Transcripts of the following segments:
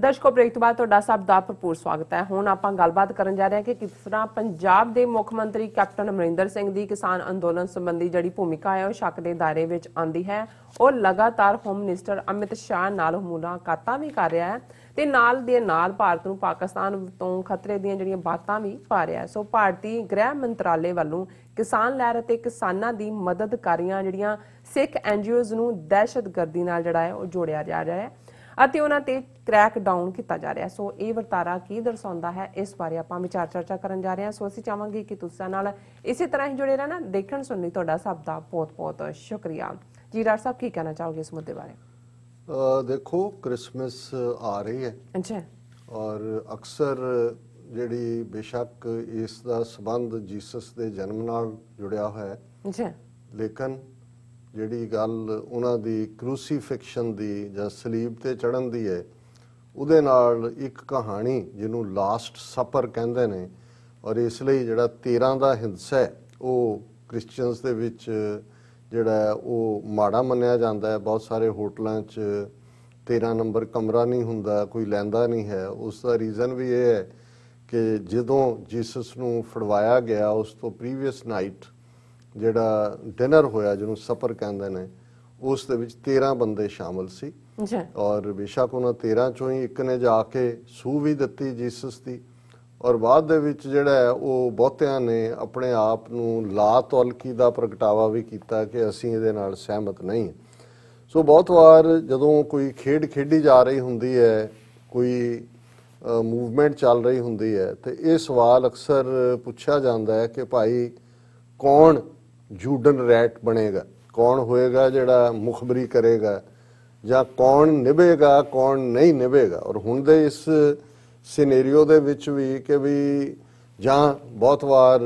दर्शकों ब्रेक तो बाद तुहाडा सब दा भरपूर स्वागत है। हुण आपां गलबात करन जा रहे हैं कि किस तरह पंजाब के मुख मंत्री कैप्टन अमरिंदर सिंह की किसान अंदोलन संबंधी जिहड़ी भूमिका है वह शक के दायरे विच आंदी है और लगातार होम मिनिस्टर अमित शाह नाल मुलाकातां भी कर रहा है ते नाल दे नाल भारत नूं पाकिस्तान तो खतरे दीयां जिहड़ियां बातां भी पा रहा है। सो भारतीय गृह मंत्रालय वालों किसान लहर ते किसानां दी मदद कर रहीआं जिहड़ियां सिख एनजीओज़ नूं दहशतगर्दी नाल जिहड़ा है वह जोड़िया जा रहा है ਅਤੇ ਉਹਨਾਂ ਤੇ ਕ੍ਰੈਕ ਡਾਊਨ ਕੀਤਾ ਜਾ ਰਿਹਾ। ਸੋ ਇਹ ਵਰਤਾਰਾ ਕੀ ਦਰਸਾਉਂਦਾ ਹੈ ਇਸ ਬਾਰੇ ਆਪਾਂ ਵਿਚਾਰ ਚਰਚਾ ਕਰਨ ਜਾ ਰਹੇ ਹਾਂ। ਸੋ ਅਸੀਂ ਚਾਹਾਂਗੇ ਕਿ ਤੁਸੀਂ ਨਾਲ ਇਸੇ ਤਰ੍ਹਾਂ ਹੀ ਜੁੜੇ ਰਹਿਣਾ। ਦੇਖਣ ਸੁਣਨ ਲਈ ਤੁਹਾਡਾ ਸਭ ਦਾ ਬਹੁਤ-ਬਹੁਤ ਸ਼ੁਕਰੀਆ। ਜੀ ਡਾਕਟਰ ਸਾਹਿਬ ਕੀ ਕਹਿਣਾ ਚਾਹੋਗੇ ਇਸ ਮੁੱਦੇ ਬਾਰੇ? देखो क्रिसमस आ रही है अच्छा और अक्सर ਜਿਹੜੀ बेशक इस ਦਾ ਸੰਬੰਧ ਜੀਸਸ ਦੇ ਜਨਮ ਨਾਲ ਜੁੜਿਆ ਹੋਇਆ ਹੈ अच्छा ਲੇਕਿਨ ਜਿਹੜੀ ਗੱਲ ਉਹਨਾਂ ਦੀ ਕਰੂਸੀਫਿਕਸ਼ਨ ਦੀ ਜਾਂ ਸਲੀਬ ਤੇ ਚੜਨ ਦੀ ਹੈ ਉਹਦੇ ਨਾਲ ਇੱਕ ਕਹਾਣੀ ਜਿਹਨੂੰ ਲਾਸਟ ਸਪਰ ਕਹਿੰਦੇ ਨੇ ਔਰ ਇਸ ਲਈ ਜਿਹੜਾ 13 ਦਾ ਹਿੰਸਾ ਹੈ ਉਹ ਕ੍ਰਿਸਚੀਅਨਸ ਦੇ ਵਿੱਚ ਜਿਹੜਾ ਉਹ ਮਾੜਾ ਮੰਨਿਆ ਜਾਂਦਾ ਹੈ। ਬਹੁਤ ਸਾਰੇ ਹੋਟਲਾਂ 'ਚ 13 ਨੰਬਰ ਕਮਰਾ ਨਹੀਂ ਹੁੰਦਾ, ਕੋਈ ਲੈਂਦਾ ਨਹੀਂ ਹੈ। ਉਸ ਦਾ ਰੀਜ਼ਨ ਵੀ ਇਹ ਹੈ ਕਿ ਜਦੋਂ ਜੀਸਸ ਨੂੰ ਫੜਵਾਇਆ ਗਿਆ ਉਸ ਤੋਂ ਪ੍ਰੀਵੀਅਸ ਨਾਈਟ ਜਿਹੜਾ ਡਿਨਰ ਹੋਇਆ ਜਿਹਨੂੰ ਸਪਰ ਕਹਿੰਦੇ ਨੇ ਉਸ ਦੇ ਵਿੱਚ 13 ਬੰਦੇ ਸ਼ਾਮਲ ਸੀ ਔਰ ਬੇਸ਼ੱਕ ਉਹਨਾਂ 13 ਚੋਂ ਹੀ ਇੱਕ ਨੇ ਜਾ ਕੇ ਸੂਹ ਵੀ ਦਿੱਤੀ ਜੀਸਸ ਦੀ ਔਰ ਬਾਅਦ ਦੇ ਵਿੱਚ ਜਿਹੜਾ ਹੈ ਉਹ ਬਹੁਤਿਆਂ ਨੇ ਆਪਣੇ ਆਪ ਨੂੰ ਲਾ ਤੌਲਕੀ ਦਾ ਪ੍ਰਗਟਾਵਾ ਵੀ ਕੀਤਾ ਕਿ ਅਸੀਂ ਇਹਦੇ ਨਾਲ ਸਹਿਮਤ ਨਹੀਂ। ਸੋ ਬਹੁਤ ਵਾਰ ਜਦੋਂ ਕੋਈ ਖੇਡ ਖੇਡੀ ਜਾ ਰਹੀ ਹੁੰਦੀ ਹੈ, ਕੋਈ ਮੂਵਮੈਂਟ ਚੱਲ ਰਹੀ ਹੁੰਦੀ ਹੈ ਤੇ ਇਹ ਸਵਾਲ ਅਕਸਰ ਪੁੱਛਿਆ ਜਾਂਦਾ ਹੈ ਕਿ ਭਾਈ ਕੌਣ ਜੂਡਨ ਰੈਟ ਬਣੇਗਾ, ਕੌਣ ਹੋਏਗਾ ਜਿਹੜਾ ਮੁਖਬਰੀ ਕਰੇਗਾ ਜਾਂ ਕੌਣ ਨਿਭੇਗਾ ਕੌਣ ਨਹੀਂ ਨਿਭੇਗਾ। ਔਰ ਹੁਣ ਦੇ ਇਸ ਸਿਨੈਰੀਓ ਦੇ ਵਿੱਚ ਵੀ ਕਿ ਵੀ ਜਾਂ ਬਹੁਤ ਵਾਰ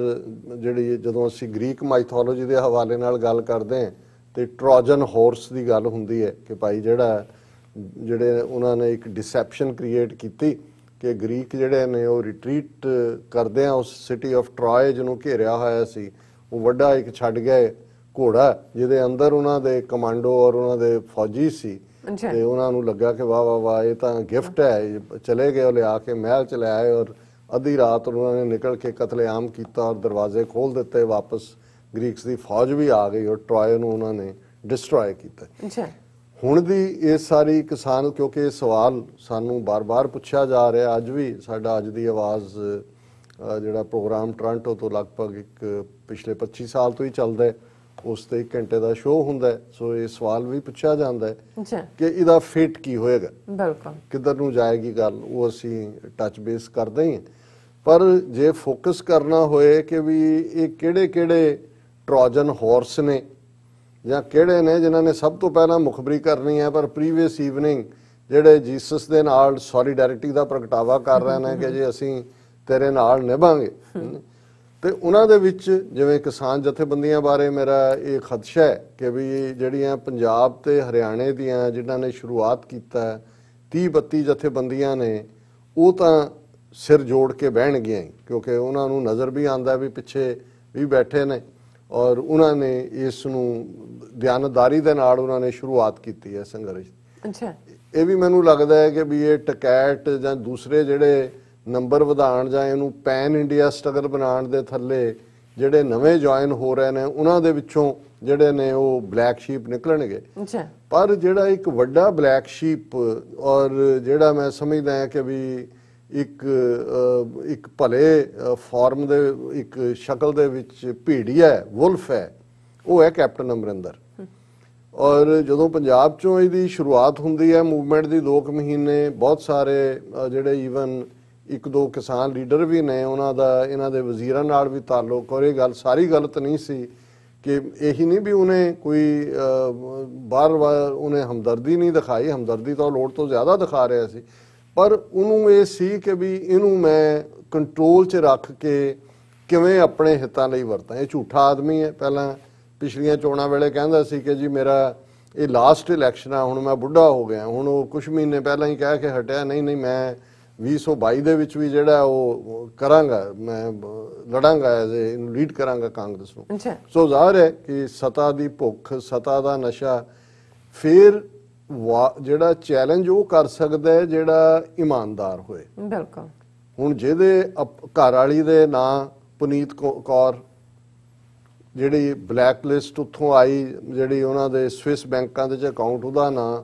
ਜਿਹੜੀ ਜਦੋਂ ਅਸੀਂ ਗ੍ਰੀਕ ਮਾਈਥੋਲੋਜੀ ਦੇ ਹਵਾਲੇ ਨਾਲ ਗੱਲ ਕਰਦੇ ਹਾਂ ਤੇ ਟਰੋਜਨ ਹਾਰਸ ਦੀ ਗੱਲ ਹੁੰਦੀ ਹੈ ਕਿ ਭਾਈ ਜਿਹੜੇ ਉਹਨਾਂ ਨੇ ਇੱਕ ਡਿਸੈਪਸ਼ਨ ਕ੍ਰੀਏਟ ਕੀਤੀ ਕਿ ਗ੍ਰੀਕ ਜਿਹੜੇ ਨੇ ਉਹ ਰਿਟਰੀਟ ਕਰਦੇ ਆ ਉਸ ਸਿਟੀ ਆਫ ਟਰਾਏ ਜਿਹਨੂੰ ਘੇਰਿਆ ਹੋਇਆ ਸੀ ਉਹ ਵੱਡਾ ਇੱਕ ਛੱਡ ਗਏ ਘੋੜਾ ਜਿਹਦੇ ਅੰਦਰ ਉਹਨਾਂ ਦੇ ਕਮਾਂਡੋ ਔਰ ਉਹਨਾਂ ਦੇ ਫੌਜੀ ਸੀ ਤੇ ਉਹਨਾਂ ਨੂੰ ਲੱਗਾ ਕਿ ਵਾਹ ਵਾਹ ਵਾਹ ਇਹ ਤਾਂ ਗਿਫਟ ਹੈ। ਚਲੇ ਗਏ ਉਹ ਲਿਆ ਕੇ ਮਹਿਲ ਚ ਲੈ ਆਏ ਔਰ ਅੱਧੀ ਰਾਤ ਉਹਨਾਂ ਨੇ ਨਿਕਲ ਕੇ ਕਤਲੇਆਮ ਕੀਤਾ ਔਰ ਦਰਵਾਜ਼ੇ ਖੋਲ ਦਿੱਤੇ। ਵਾਪਸ ਗ੍ਰੀਕਸ ਦੀ ਫੌਜ ਵੀ ਆ ਗਈ ਔਰ ਟਰਾਏ ਨੂੰ ਉਹਨਾਂ ਨੇ ਡਿਸਟਰੋਏ ਕੀਤਾ। ਹੁਣ ਦੀ ਇਹ ਸਾਰੀ ਕਿਸਾਨ ਕਿਉਂਕਿ ਇਹ ਸਵਾਲ ਸਾਨੂੰ ਬਾਰ-ਬਾਰ ਪੁੱਛਿਆ ਜਾ ਰਿਹਾ ਅੱਜ ਵੀ ਸਾਡਾ ਅੱਜ ਦੀ ਆਵਾਜ਼ ਜਿਹੜਾ ਪ੍ਰੋਗਰਾਮ ਟੋਰਾਂਟੋ ਤੋਂ ਲਗਭਗ ਇੱਕ ਪਿਛਲੇ 25 ਸਾਲ ਤੋਂ ਹੀ ਚੱਲਦਾ ਹੈ ਉਸ ਤੇ 1 ਘੰਟੇ ਦਾ ਸ਼ੋਅ ਹੁੰਦਾ ਹੈ। ਸੋ ਇਹ ਸਵਾਲ ਵੀ ਪੁੱਛਿਆ ਜਾਂਦਾ ਹੈ ਕਿ ਇਹਦਾ ਫੇਟ ਕੀ ਹੋਏਗਾ, ਬਿਲਕੁਲ ਕਿੱਧਰ ਨੂੰ ਜਾਏਗੀ ਗੱਲ, ਉਹ ਅਸੀਂ ਟੱਚ ਬੇਸ ਕਰਦੇ ਹੀ ਹਾਂ। ਪਰ ਜੇ ਫੋਕਸ ਕਰਨਾ ਹੋਏ ਕਿ ਵੀ ਇਹ ਕਿਹੜੇ ਟਰੋਜਨ ਹਾਰਸ ਨੇ ਜਾਂ ਕਿਹੜੇ ਨੇ ਜਿਨ੍ਹਾਂ ਨੇ ਸਭ ਤੋਂ ਪਹਿਲਾਂ ਮੁਖਬਰੀ ਕਰਨੀ ਹੈ ਪਰ ਪ੍ਰੀਵੀਅਸ ਈਵਨਿੰਗ ਜਿਹੜੇ ਜੀਸਸ ਦੇ ਨਾਲ ਸੋਲੀਡੈਰਿਟੀ ਦਾ ਪ੍ਰਗਟਾਵਾ ਕਰ ਰਹੇ ਨੇ ਕਿ ਜੇ ਅਸੀਂ ਤੇਰੇ ਨਾਲ ਨਿਭਾਂਗੇ ਤੇ ਉਹਨਾਂ ਦੇ ਵਿੱਚ ਜਿਵੇਂ ਕਿਸਾਨ ਜਥੇਬੰਦੀਆਂ ਬਾਰੇ ਮੇਰਾ ਇਹ ਖਦਸ਼ਾ ਹੈ ਕਿ ਵੀ ਜਿਹੜੀਆਂ ਪੰਜਾਬ ਤੇ ਹਰਿਆਣੇ ਦੀਆਂ ਜਿਨ੍ਹਾਂ ਨੇ ਸ਼ੁਰੂਆਤ ਕੀਤਾ 30-32 ਜਥੇਬੰਦੀਆਂ ਨੇ ਉਹ ਤਾਂ ਸਿਰ ਜੋੜ ਕੇ ਬਹਿਣਗੀਆਂ ਕਿਉਂਕਿ ਉਹਨਾਂ ਨੂੰ ਨਜ਼ਰ ਵੀ ਆਉਂਦਾ ਵੀ ਪਿੱਛੇ ਵੀ ਬੈਠੇ ਨੇ ਔਰ ਉਹਨਾਂ ਨੇ ਇਸ ਨੂੰ ਦਿਆਨਤਦਾਰੀ ਦੇ ਨਾਲ ਉਹਨਾਂ ਨੇ ਸ਼ੁਰੂਆਤ ਕੀਤੀ ਹੈ ਸੰਘਰਸ਼। ਅੱਛਾ ਇਹ ਵੀ ਮੈਨੂੰ ਲੱਗਦਾ ਹੈ ਕਿ ਵੀ ਇਹ ਟਕੈਟ ਜਾਂ ਦੂਸਰੇ ਜਿਹੜੇ ਨੰਬਰ ਵਧਾਉਣ ਜਾਂ ਇਹਨੂੰ ਪੈਨ ਇੰਡੀਆ ਸਟਰਗਲ ਬਣਾਉਣ ਦੇ ਥੱਲੇ ਜਿਹੜੇ ਨਵੇਂ ਜੁਆਇਨ ਹੋ ਰਹੇ ਨੇ ਉਹਨਾਂ ਦੇ ਵਿੱਚੋਂ ਜਿਹੜੇ ਨੇ ਉਹ ਬਲੈਕ ਸ਼ੀਪ ਨਿਕਲਣਗੇ। ਪਰ ਜਿਹੜਾ ਇੱਕ ਵੱਡਾ ਬਲੈਕ ਸ਼ੀਪ ਔਰ ਜਿਹੜਾ ਮੈਂ ਸਮਝਦਾ ਹਾਂ ਕਿ ਵੀ ਇੱਕ ਭਲੇ ਫਾਰਮ ਦੇ ਇੱਕ ਸ਼ਕਲ ਦੇ ਵਿੱਚ ਭੇੜੀਆ ਵੁਲਫ ਹੈ ਉਹ ਹੈ ਕੈਪਟਨ ਅਮਰਿੰਦਰ। ਔਰ ਜਦੋਂ ਪੰਜਾਬ ਚੋਂ ਇਹਦੀ ਸ਼ੁਰੂਆਤ ਹੁੰਦੀ ਹੈ ਮੂਵਮੈਂਟ ਦੀ 2 ਮਹੀਨੇ ਬਹੁਤ ਸਾਰੇ ਜਿਹੜੇ ਈਵਨ 1-2 ਕਿਸਾਨ ਲੀਡਰ ਵੀ ਨੇ ਉਹਨਾਂ ਦਾ ਇਹਨਾਂ ਦੇ ਵਜ਼ੀਰਾਂ ਨਾਲ ਵੀ ਤਾਲੁਕ ਔਰ ਇਹ ਗੱਲ ਸਾਰੀ ਗਲਤ ਨਹੀਂ ਸੀ ਕਿ ਇਹੀ ਨਹੀਂ ਵੀ ਉਹਨੇ ਕੋਈ ਬਾਰ-ਬਾਰ ਉਹਨੇ ਹਮਦਰਦੀ ਨਹੀਂ ਦਿਖਾਈ, ਹਮਦਰਦੀ ਤਾਂ ਲੋੜ ਤੋਂ ਜ਼ਿਆਦਾ ਦਿਖਾ ਰਿਹਾ ਸੀ ਪਰ ਉਹਨੂੰ ਇਹ ਸੀ ਕਿ ਵੀ ਇਹਨੂੰ ਮੈਂ ਕੰਟਰੋਲ 'ਚ ਰੱਖ ਕੇ ਕਿਵੇਂ ਆਪਣੇ ਹਿੱਤਾਂ ਲਈ ਵਰਤਾਂ। ਇਹ ਝੂਠਾ ਆਦਮੀ ਹੈ। ਪਹਿਲਾਂ ਪਿਛਲੀਆਂ ਚੋਣਾਂ ਵੇਲੇ ਕਹਿੰਦਾ ਸੀ ਕਿ ਜੀ ਮੇਰਾ ਇਹ ਲਾਸਟ ਇਲੈਕਸ਼ਨ ਆ ਹੁਣ ਮੈਂ ਬੁੱਢਾ ਹੋ ਗਿਆ। ਹੁਣ ਉਹ ਕੁਛ ਮਹੀਨੇ ਪਹਿਲਾਂ ਹੀ ਕਹਿ ਕੇ ਹਟਿਆ ਨਹੀਂ ਮੈਂ 2022 ਦੇ ਵਿੱਚ ਵੀ ਜਿਹੜਾ ਉਹ ਕਰਾਂਗਾ, ਮੈਂ ਲੜਾਂਗਾ ਇਹਨੂੰ ਲੀਡ ਕਰਾਂਗਾ ਕਾਂਗਰਸ ਨੂੰ। ਸੋ ਜ਼ਾਹਿਰ ਹੈ ਕਿ ਸੱਤਾ ਦੀ ਭੁੱਖ, ਸੱਤਾ ਦਾ ਨਸ਼ਾ ਫਿਰ ਜਿਹੜਾ ਚੈਲੰਜ ਉਹ ਕਰ ਸਕਦਾ ਹੈ ਜਿਹੜਾ ਇਮਾਨਦਾਰ ਹੋਏ। ਬਿਲਕੁਲ। ਹੁਣ ਜਿਹਦੇ ਘਰ ਵਾਲੀ ਦੇ ਨਾਂ ਪੁਨੀਤ ਕੌਰ, ਜਿਹੜੀ ਬਲੈਕ ਲਿਸਟ ਉੱਥੋਂ ਆਈ, ਜਿਹੜੀ ਉਹਨਾਂ ਦੇ ਸਵਿਸ ਬੈਂਕਾਂ ਦੇ ਚ ਅਕਾਊਂਟ, ਉਹਦਾ ਨਾਂ,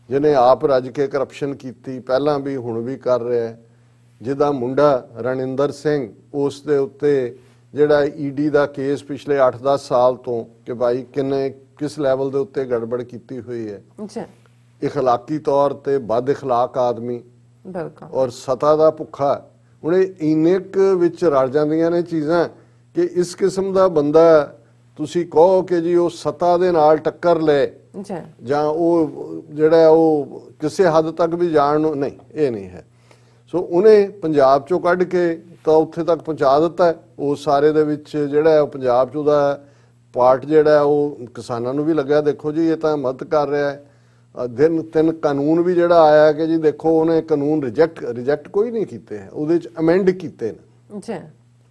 ਜਿਹਨੇ ਆਪ ਰੱਜ ਕੇ ਕਰਪਸ਼ਨ ਕੀਤੀ, ਪਹਿਲਾਂ ਵੀ ਹੁਣ ਵੀ ਕਰ ਰਿਹਾ, ਜਿਹਦਾ ਮੁੰਡਾ ਰਣਿੰਦਰ ਸਿੰਘ, ਉਸ ਦੇ ਉੱਤੇ ਜਿਹੜਾ ਈਡੀ ਦਾ ਕੇਸ ਪਿਛਲੇ 8-10 ਸਾਲ ਤੋਂ ਕਿ ਭਾਈ ਕਿਸ ਲੈਵਲ ਦੇ ਉੱਤੇ ਗੜਬੜ ਕੀਤੀ ਹੋਈ ਹੈ, ਇਖਲਾਕੀ ਤੌਰ ਤੇ ਬਦ ਇਖਲਾਕ ਆਦਮੀ, ਔਰ ਸਤਾ ਦਾ ਭੁੱਖਾ। ਹੁਣ ਇਹ ਇੰਨੇ ਵਿੱਚ ਰਲ ਜਾਂਦੀਆਂ ਨੇ ਚੀਜ਼ਾਂ ਕਿ ਇਸ ਕਿਸਮ ਦਾ ਬੰਦਾ ਤੁਸੀਂ ਕਹੋ ਕਿ ਜੀ ਉਹ ਸਤਾ ਦੇ ਨਾਲ ਟੱਕਰ ਲੈ ਜਾਂ ਉਹ ਜਿਹੜਾ ਉਹ ਕਿਸੇ ਹੱਦ ਤੱਕ ਵੀ ਜਾਣ ਨੂੰ, ਨਹੀਂ, ਇਹ ਨਹੀਂ ਹੈ। ਸੋ ਉਹਨੇ ਪੰਜਾਬ ਚੋਂ ਕੱਢ ਕੇ ਤਾਂ ਉੱਥੇ ਤੱਕ ਪਹੁੰਚਾ ਦਿੱਤਾ। ਉਹ ਸਾਰੇ ਦੇ ਵਿੱਚ ਜਿਹੜਾ ਪੰਜਾਬ ਚ ਉਹਦਾ ਪਾਰਟ ਜਿਹੜਾ ਉਹ ਕਿਸਾਨਾਂ ਨੂੰ ਵੀ ਲੱਗਿਆ, ਦੇਖੋ ਜੀ ਇਹ ਤਾਂ ਮਦਦ ਕਰ ਰਿਹਾ ਹੈ। ਦਿਨ 3 ਕਾਨੂੰਨ ਵੀ ਜਿਹੜਾ ਆਇਆ ਕਿ ਜੀ ਦੇਖੋ ਉਹਨੇ ਕਾਨੂੰਨ ਰਿਜੈਕਟ ਕੋਈ ਨਹੀਂ ਕੀਤੇ ਹੈ, ਉਹਦੇ ਚ ਅਮੈਂਡ ਕੀਤੇ ਨੇ।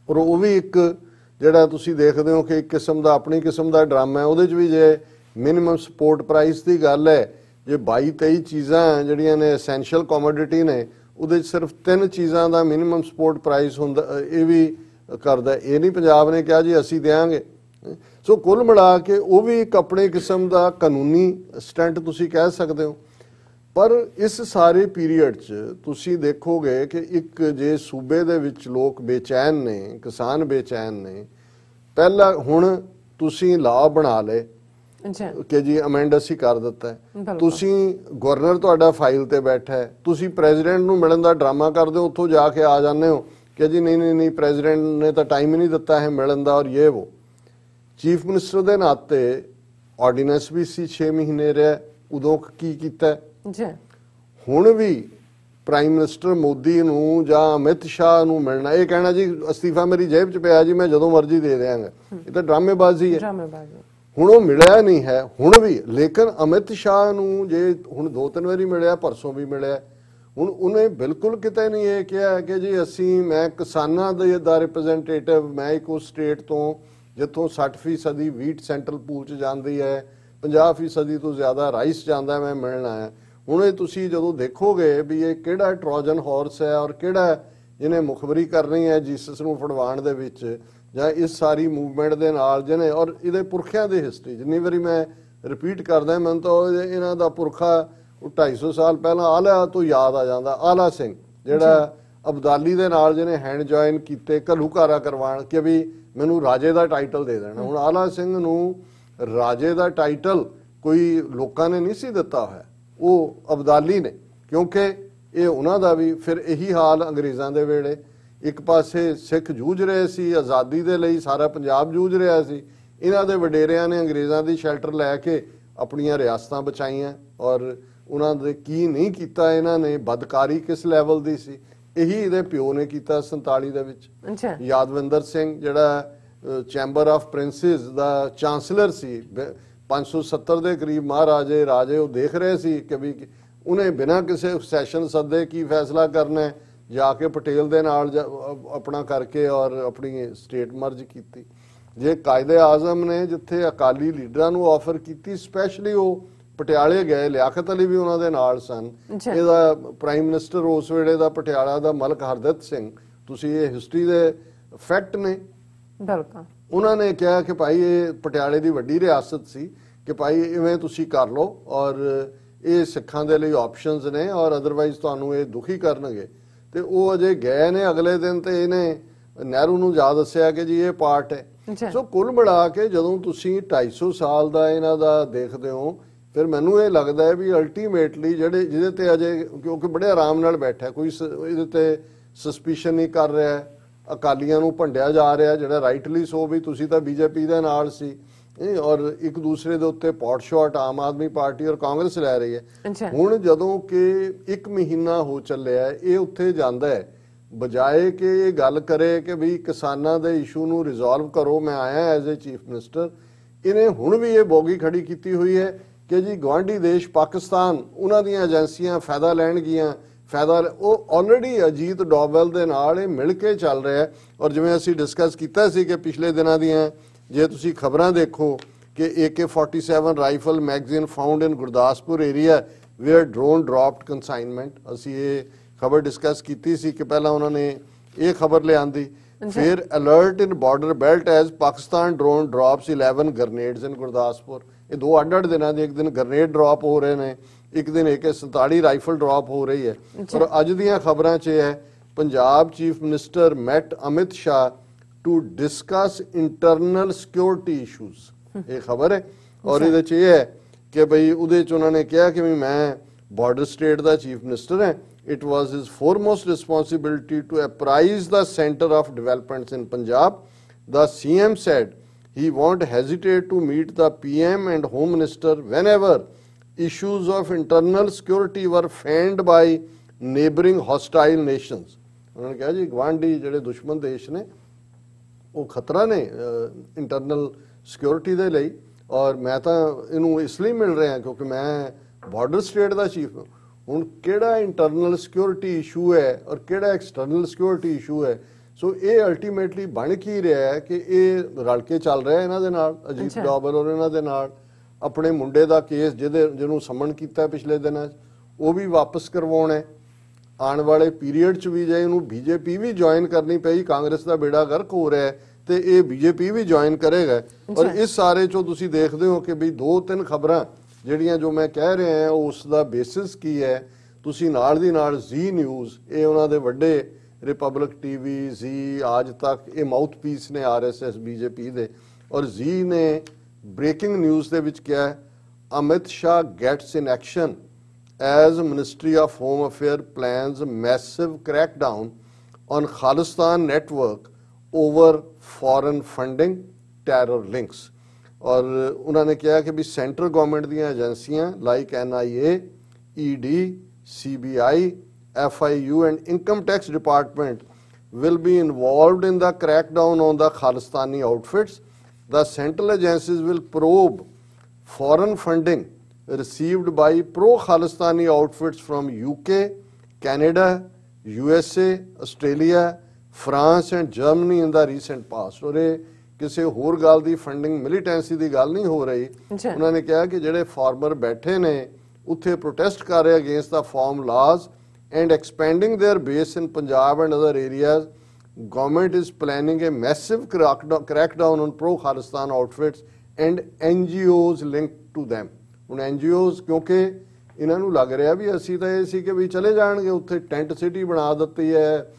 ਔਰ ਉਹ ਵੀ ਇੱਕ ਜਿਹੜਾ ਤੁਸੀਂ ਦੇਖਦੇ ਹੋ ਕਿ ਇੱਕ ਕਿਸਮ ਦਾ ਆਪਣੀ ਕਿਸਮ ਦਾ ਡਰਾਮਾ ਹੈ। ਉਹਦੇ ਚ ਵੀ ਜੇ ਮਿਨੀਮਮ ਸਪੋਰਟ ਪ੍ਰਾਈਸ ਦੀ ਗੱਲ ਹੈ, ਜੇ 22-23 ਚੀਜ਼ਾਂ ਜਿਹੜੀਆਂ ਨੇ ਐਸੈਂਸ਼ੀਅਲ ਕਮੋਡਿਟੀ ਨੇ, ਉਹਦੇ ਚ ਸਿਰਫ 3 ਚੀਜ਼ਾਂ ਦਾ ਮਿਨੀਮਮ ਸਪੋਰਟ ਪ੍ਰਾਈਸ ਹੁੰਦਾ। ਇਹ ਵੀ ਕਰਦਾ, ਇਹ ਨਹੀਂ ਪੰਜਾਬ ਨੇ ਕਿਹਾ ਜੀ ਅਸੀਂ ਦੇਵਾਂਗੇ। ਸੋ ਕੁੱਲ ਮਿਲਾ ਕੇ ਉਹ ਵੀ ਇੱਕ ਆਪਣੇ ਕਿਸਮ ਦਾ ਕਾਨੂੰਨੀ ਸਟੈਂਟ ਤੁਸੀਂ ਕਹਿ ਸਕਦੇ ਹੋ। ਪਰ ਇਸ ਸਾਰੇ ਪੀਰੀਅਡ 'ਚ ਤੁਸੀਂ ਦੇਖੋਗੇ ਕਿ ਇੱਕ ਜੇ ਸੂਬੇ ਦੇ ਵਿੱਚ ਲੋਕ ਬੇਚੈਨ ਨੇ, ਕਿਸਾਨ ਬੇਚੈਨ ਨੇ, ਪਹਿਲਾਂ ਹੁਣ ਤੁਸੀਂ ਲਾਅ ਬਣਾ ਲਏ ਕਿ ਜੀ ਅਮੈਂਡ ਅਸੀਂ ਕਰ ਦਿੱਤਾ ਹੈ, ਤੁਸੀਂ ਗਵਰਨਰ ਤੁਹਾਡਾ ਫਾਈਲ ਤੇ ਬੈਠਾ ਹੈ, ਤੁਸੀਂ ਪ੍ਰੈਜ਼ੀਡੈਂਟ ਨੂੰ ਮਿਲਣ ਦਾ ਡਰਾਮਾ ਕਰਦੇ ਹੋ, ਉੱਥੋਂ ਜਾ ਕੇ ਆ ਜਾਂਦੇ ਹੋ ਕਿ ਜੀ ਨਹੀਂ ਪ੍ਰੈਜ਼ੀਡੈਂਟ ਨੇ ਤਾਂ ਟਾਈਮ ਹੀ ਨਹੀਂ ਦਿੱਤਾ ਹੈ ਮਿਲਣ ਦਾ, ਔਰ ਇਹ ਉਹ। ਚੀਫ ਮਿਨਿਸਟਰ ਦੇ ਨਾਤੇ ਆਰਡੀਨੈਂਸ ਵੀ ਸੀ 6 ਮਹੀਨੇ ਰਿਹਾ, ਉਦੋਂ ਕੀ ਕੀਤਾ ਜੀ। ਹੁਣ ਵੀ ਪ੍ਰਾਈਮ ਮਿਨਿਸਟਰ ਮੋਦੀ ਨੂੰ ਜਾਂ ਅਮਿਤ ਸ਼ਾਹ ਨੂੰ ਮਿਲਣਾ, ਇਹ ਕਹਿਣਾ ਜੀ ਅਸਤੀਫਾ ਮੇਰੀ ਜੇਬ 'ਚ ਪਿਆ ਜੀ ਮੈਂ ਜਦੋਂ ਮਰਜ਼ੀ ਦੇ ਦਿਆਂਗਾ, ਇਹ ਤਾਂ ਡਰਾਮੇਬਾਜ਼ੀ ਹੈ। ਹੁਣ ਉਹ ਮਿਲਿਆ ਨਹੀਂ ਹੈ ਹੁਣ ਵੀ, ਲੇਕਿਨ ਅਮਿਤ ਸ਼ਾਹ ਨੂੰ ਜੇ ਹੁਣ 2-3 ਵਾਰੀ ਮਿਲਿਆ, ਪਰਸੋਂ ਵੀ ਮਿਲਿਆ, ਹੁਣ ਉਹਨੇ ਬਿਲਕੁਲ ਕਿਤੇ ਨਹੀਂ ਇਹ ਕਿਹਾ ਕਿ ਜੀ ਮੈਂ ਕਿਸਾਨਾਂ ਦਾ ਰਿਪਰੈਜ਼ੈਂਟੇਟਿਵ, ਮੈਂ ਇੱਕ ਉਸ ਸਟੇਟ ਤੋਂ ਜਿੱਥੋਂ 60% ਵੀਟ ਸੈਂਟਰਲ ਪੂਲ 'ਚ ਜਾਂਦੀ ਹੈ, 50% ਤੋਂ ਜ਼ਿਆਦਾ ਰਾਈਸ ਜਾਂਦਾ, ਮੈਂ ਮਿਲਣ ਆਇਆ। ਹੁਣ ਇਹ ਤੁਸੀਂ ਜਦੋਂ ਦੇਖੋਗੇ ਵੀ ਇਹ ਕਿਹੜਾ ਟਰੋਜਨ ਹਾਰਸ ਹੈ ਔਰ ਕਿਹੜਾ ਜਿਹਨੇ ਮੁਖਬਰੀ ਕਰਨੀ ਹੈ ਜੀਸਸ ਨੂੰ ਫੜਵਾਉਣ ਦੇ ਵਿੱਚ, ਜਾਂ ਇਸ ਸਾਰੀ ਮੂਵਮੈਂਟ ਦੇ ਨਾਲ ਜਿਹਨੇ, ਔਰ ਇਹਦੇ ਪੁਰਖਿਆਂ ਦੀ ਹਿਸਟਰੀ ਜਿੰਨੀ ਵਾਰੀ ਮੈਂ ਰਿਪੀਟ ਕਰਦਾ, ਮੈਨੂੰ ਤਾਂ ਇਹਨਾਂ ਦਾ ਪੁਰਖਾ 250 ਸਾਲ ਪਹਿਲਾਂ ਆਲਾ ਤੋਂ ਯਾਦ ਆ ਜਾਂਦਾ। ਆਲਾ ਸਿੰਘ ਜਿਹੜਾ ਅਬਦਾਲੀ ਦੇ ਨਾਲ ਜਿਹਨੇ ਹੈਂਡ ਜੁਆਇਨ ਕੀਤੇ ਘੱਲੂਘਾਰਾ ਕਰਵਾਉਣ ਕਿ ਵੀ ਮੈਨੂੰ ਰਾਜੇ ਦਾ ਟਾਈਟਲ ਦੇ ਦੇਣਾ। ਹੁਣ ਆਲਾ ਸਿੰਘ ਨੂੰ ਰਾਜੇ ਦਾ ਟਾਈਟਲ ਕੋਈ ਲੋਕਾਂ ਨੇ ਨਹੀਂ ਸੀ ਦਿੱਤਾ ਹੋਇਆ, ਉਹ ਅਬਦਾਲੀ ਨੇ, ਕਿਉਂਕਿ ਇਹ ਉਹਨਾਂ ਦਾ ਵੀ ਫਿਰ ਇਹੀ ਹਾਲ ਅੰਗਰੇਜ਼ਾਂ ਦੇ ਵੇਲੇ, ਇੱਕ ਪਾਸੇ ਸਿੱਖ ਜੂਝ ਰਹੇ ਸੀ ਆਜ਼ਾਦੀ ਦੇ ਲਈ, ਸਾਰਾ ਪੰਜਾਬ ਜੂਝ ਰਿਹਾ ਸੀ, ਇਹਨਾਂ ਦੇ ਵਡੇਰਿਆਂ ਨੇ ਅੰਗਰੇਜ਼ਾਂ ਦੀ ਸ਼ੈਲਟਰ ਲੈ ਕੇ ਆਪਣੀਆਂ ਰਿਆਸਤਾਂ ਬਚਾਈਆਂ, ਔਰ ਉਹਨਾਂ ਦੇ ਕੀ ਨਹੀਂ ਕੀਤਾ ਇਹਨਾਂ ਨੇ, ਬਦਕਾਰੀ ਕਿਸ ਲੈਵਲ ਦੀ ਸੀ, ਇਹੀ ਇਹਦੇ ਪਿਓ ਨੇ ਕੀਤਾ 47 ਦੇ ਵਿੱਚ। ਯਾਦਵਿੰਦਰ ਸਿੰਘ ਜਿਹੜਾ ਚੈਂਬਰ ਆਫ ਪ੍ਰਿੰਸਿਸ ਦਾ ਚਾਂਸਲਰ ਸੀ, 570 ਦੇ ਕਰੀਬ ਮਹਾਰਾਜੇ ਰਾਜੇ ਉਹ ਦੇਖ ਰਹੇ ਸੀ ਕਿ ਵੀ ਉਹਨੇ ਬਿਨਾਂ ਕਿਸੇ ਸੈਸ਼ਨ ਸੱਦੇ ਕੀ ਫੈਸਲਾ ਕਰਨਾ, ਜਾ ਕੇ ਪਟੇਲ ਦੇ ਨਾਲ ਆਪਣਾ ਕਰਕੇ ਔਰ ਆਪਣੀ ਸਟੇਟ ਮਰਜ ਕੀਤੀ। ਜੇ ਕਾਇਦੇ ਆਜ਼ਮ ਨੇ ਜਿੱਥੇ ਅਕਾਲੀ ਲੀਡਰਾਂ ਨੂੰ ਆਫਰ ਕੀਤੀ, ਸਪੈਸ਼ਲੀ ਉਹ ਪਟਿਆਲੇ ਗਏ, ਲਿਆਕਤ ਅਲੀ ਵੀ ਉਹਨਾਂ ਦੇ ਨਾਲ ਸਨ। ਇਹਦਾ ਪ੍ਰਾਈਮ ਮਿਨਿਸਟਰ ਉਸ ਵੇਲੇ ਦਾ ਪਟਿਆਲਾ ਦਾ ਮਲਕ ਹਰਦਿਤ ਸਿੰਘ, ਤੁਸੀਂ ਇਹ ਹਿਸਟਰੀ ਦੇ ਫੈਕਟ ਨੇ। ਉਹਨਾਂ ਨੇ ਕਿਹਾ ਕਿ ਭਾਈ ਇਹ ਪਟਿਆਲੇ ਦੀ ਵੱਡੀ ਰਿਆਸਤ ਸੀ ਕਿ ਭਾਈ ਇਵੇਂ ਤੁਸੀਂ ਕਰ ਲਓ, ਔਰ ਇਹ ਸਿੱਖਾਂ ਦੇ ਲਈ ਆਪਸ਼ਨਸ ਨੇ, ਔਰ ਅਦਰਵਾਈਜ਼ ਤੁਹਾਨੂੰ ਇਹ ਦੁਖੀ ਕਰਨਗੇ। ਤੇ ਉਹ ਅਜੇ ਗਏ ਨੇ ਅਗਲੇ ਦਿਨ ਤੇ ਇਹਨੇ ਨਹਿਰੂ ਨੂੰ ਜਾ ਦੱਸਿਆ ਕਿ ਜੀ ਇਹ ਪਾਰਟ ਹੈ। ਸੋ ਕੁੱਲ ਮਿਲਾ ਕੇ ਜਦੋਂ ਤੁਸੀਂ 250 ਸਾਲ ਦਾ ਇਹਨਾਂ ਦਾ ਦੇਖਦੇ ਹੋ, ਫਿਰ ਮੈਨੂੰ ਇਹ ਲੱਗਦਾ ਹੈ ਵੀ ਅਲਟੀਮੇਟਲੀ ਜਿਹਦੇ ਤੇ ਅਜੇ, ਕਿਉਂਕਿ ਬੜੇ ਆਰਾਮ ਨਾਲ ਬੈਠਾ, ਕੋਈ ਇਹਦੇ ਤੇ ਸਸਪੀਸ਼ਨ ਨਹੀਂ ਕਰ ਰਿਹਾ, ਅਕਾਲੀਆਂ ਨੂੰ ਭੰਡਿਆ ਜਾ ਰਿਹਾ, ਜਿਹੜਾ ਰਾਈਟਲੀ ਸੋ ਵੀ ਤੁਸੀਂ ਤਾਂ ਬੀਜੇਪੀ ਦੇ ਨਾਲ ਸੀ, ਔਰ ਇੱਕ ਦੂਸਰੇ ਦੇ ਉੱਤੇ pot shot Aam Aadmi party ਔਰ ਕਾਂਗਰਸ ਲੈ ਰਹੀ ਹੈ। ਹੁਣ ਜਦੋਂ ਕਿ 1 ਮਹੀਨਾ ਹੋ ਚੱਲਿਆ, ਇਹ ਉੱਥੇ ਜਾਂਦਾ ਹੈ, ਬਜਾਏ ਕਿ ਇਹ ਗੱਲ ਕਰੇ ਕਿ ਵੀ ਕਿਸਾਨਾਂ ਦੇ ਇਸ਼ੂ ਨੂੰ ਰਿਜ਼ੋਲਵ ਕਰੋ, ਮੈਂ ਆਇਆ ਐਜ਼ ਏ ਚੀਫ ਮਿਨਿਸਟਰ, ਇਹਨੇ ਹੁਣ ਵੀ ਇਹ ਬੋਗੀ ਖੜੀ ਕੀਤੀ ਹੋਈ ਹੈ ਕਿ ਜੀ ਗਵਾਂਢੀ ਦੇਸ਼ ਪਾਕਿਸਤਾਨ, ਉਹਨਾਂ ਦੀਆਂ ਏਜੰਸੀਆਂ ਫਾਇਦਾ ਲੈਣਗੀਆਂ, ਉਹ ਆਲਰੇਡੀ ਅਜੀਤ ਡੋਵਲ ਦੇ ਨਾਲ ਇਹ ਮਿਲ ਕੇ ਚੱਲ ਰਿਹਾ ਹੈ। ਔਰ ਜਿਵੇਂ ਅਸੀਂ ਡਿਸਕਸ ਕੀਤਾ ਸੀ ਕਿ ਪਿਛਲੇ ਦਿਨਾਂ ਦੀਆਂ ਜੇ ਤੁਸੀਂ ਖਬਰਾਂ ਦੇਖੋ कि AK-47 rifle magazine found in Gurdaspur area where drone dropped consignment. असी ये खबर डिस्कस की सी कि पहला उन्होंने ये खबर ले आंदी, फिर alert in border belt as Pakistan drone drops 11 grenades in Gurdaspur. ये दो अड दिनों के, एक दिन ग्रनेड ड्रॉप हो रहे हैं, एक दिन AK-47 राइफल ड्रॉप हो रही है। और अज दियां खबरां च है Punjab chief minister met Amit Shah to discuss internal security issues, ये खबर है। और ये है कि भाई उन्होंने कहा कि मैं बॉर्डर स्टेट का चीफ मिनिस्टर है, it was his foremost responsibility to apprise the center of developments in Punjab. The CM said he won't hesitate to meet the PM and Home Minister whenever issues of internal security were fanned by neighboring hostile nations. उन्होंने कहा जी गवांडी ਜਿਹੜੇ ਦੁਸ਼ਮਣ ਦੇਸ਼ ਨੇ ਉਹ ਖਤਰਾ ਨੇ internal security ਦੇ ਲਈ, ਔਰ ਮੈਂ ਤਾਂ ਇਹਨੂੰ ਇਸ ਲਈ ਮਿਲ ਰਿਹਾ ਕਿਉਂਕਿ ਮੈਂ ਬਾਰਡਰ ਸਟੇਟ ਦਾ ਚੀਫ ਹਾਂ। ਹੁਣ ਕਿਹੜਾ ਇੰਟਰਨਲ ਸਿਕਿਉਰਿਟੀ ਇਸ਼ੂ ਹੈ ਔਰ ਕਿਹੜਾ ਐਕਸਟਰਨਲ ਸਿਕਿਉਰਿਟੀ ਇਸ਼ੂ ਹੈ, ਸੋ ਇਹ ਅਲਟੀਮੇਟਲੀ ਬਣ ਕੀ ਰਿਹਾ ਹੈ ਕਿ ਇਹ ਰਲ ਕੇ ਚੱਲ ਰਿਹਾ ਇਹਨਾਂ ਦੇ ਨਾਲ, ਅਜੀਤ ਡੋਵਲ ਔਰ ਇਹਨਾਂ ਦੇ ਨਾਲ। ਆਪਣੇ ਮੁੰਡੇ ਦਾ ਕੇਸ ਜਿਹਨੂੰ ਸਮਨ ਕੀਤਾ ਪਿਛਲੇ ਦਿਨਾਂ 'ਚ ਉਹ ਵੀ ਵਾਪਸ ਕਰਵਾਉਣਾ। ਆਉਣ ਵਾਲੇ ਪੀਰੀਅਡ 'ਚ ਵੀ ਜੇ ਇਹਨੂੰ BJP ਵੀ ਜੁਆਇਨ ਕਰਨੀ ਪਈ, ਕਾਂਗਰਸ ਦਾ ਬੇੜਾ ਗਰਕ ਹੋ ਰਿਹਾ ਤੇ ਇਹ BJP ਵੀ ਜੁਆਇਨ ਕਰੇਗਾ। ਔਰ ਇਸ ਸਾਰੇ 'ਚੋਂ ਤੁਸੀਂ ਦੇਖਦੇ ਹੋ ਕਿ ਵੀ 2-3 ਖਬਰਾਂ ਜਿਹੜੀਆਂ ਜੋ ਮੈਂ ਕਹਿ ਰਿਹਾ ਹਾਂ ਉਸ ਦਾ ਬੇਸਿਸ ਕੀ ਹੈ। ਤੁਸੀਂ ਨਾਲ ਦੀ ਨਾਲ ਜ਼ੀ ਨਿਊਜ਼, ਇਹ ਉਹਨਾਂ ਦੇ ਵੱਡੇ ਰਿਪਬਲਿਕ TV, ਜ਼ੀ, ਆਜ ਤੱਕ, ਇਹ ਮਾਊਥ ਪੀਸ ਨੇ RSS BJP ਦੇ। ਔਰ ਜ਼ੀ ਨੇ ਬ੍ਰੇਕਿੰਗ ਨਿਊਜ਼ ਦੇ ਵਿੱਚ ਕਿਹਾ Amit Shah gets in action as Ministry of Home Affairs plans massive crackdown on Khalistan network over foreign funding, terror links. और उन्होंने कहा कि भी सेंट्रल गवर्नमेंट दी एजेंसियां like NIA, ED, CBI, FIU and income tax department will be involved in the crackdown on the Khalistani outfits. The central agencies will probe foreign funding received by pro-Khalistani outfits from UK, Canada, USA, Australia, France and Germany in the recent past. और ये किसी होर गल दी funding militancy दी गल नहीं हो रही। उन्होंने कहा कि ਜਿਹੜੇ फार्मर बैठे ने उत्थे प्रोटेस्ट कर रहे against the farm laws and expanding their base in Punjab and other areas. Government is planning a massive crackdown on pro-Khalistan outfits and NGOs linked to them. ਹੁਣ NGOs ਕਿਉਂਕਿ ਇਹਨਾਂ ਨੂੰ ਲੱਗ ਰਿਹਾ ਵੀ ਅਸੀਂ ਤਾਂ ਇਹ ਸੀ ਕਿ ਵੀ ਚਲੇ ਜਾਣਗੇ ਉੱਥੇ, ਟੈਂਟ ਸਿਟੀ ਬਣਾ ਦਿੱਤੀ ਹੈ,